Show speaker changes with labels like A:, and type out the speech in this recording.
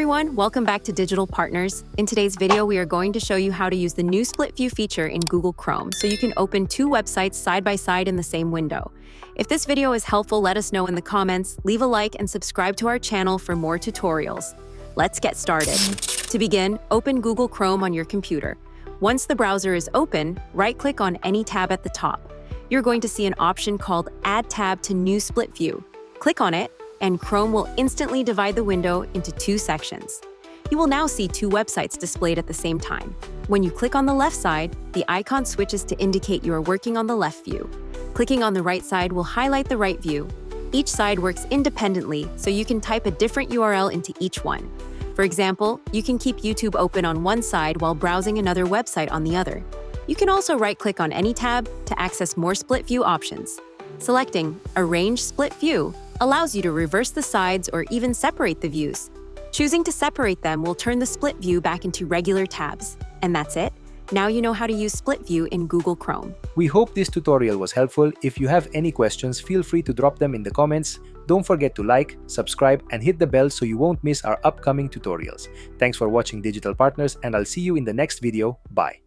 A: everyone, welcome back to Digital Partners. In today's video, we are going to show you how to use the new split view feature in Google Chrome so you can open two websites side by side in the same window. If this video is helpful, let us know in the comments, leave a like, and subscribe to our channel for more tutorials. Let's get started. To begin, open Google Chrome on your computer. Once the browser is open, right-click on any tab at the top. You're going to see an option called Add Tab to New Split View. Click on it, and Chrome will instantly divide the window into two sections. You will now see two websites displayed at the same time. When you click on the left side, the icon switches to indicate you are working on the left view. Clicking on the right side will highlight the right view. Each side works independently, so you can type a different URL into each one. For example, you can keep YouTube open on one side while browsing another website on the other. You can also right-click on any tab to access more split view options. Selecting Arrange Split View allows you to reverse the sides or even separate the views. Choosing to separate them will turn the split view back into regular tabs. And that's it. Now you know how to use split view in Google Chrome.
B: We hope this tutorial was helpful. If you have any questions, feel free to drop them in the comments. Don't forget to like, subscribe, and hit the bell so you won't miss our upcoming tutorials. Thanks for watching Digital Partners, and I'll see you in the next video. Bye.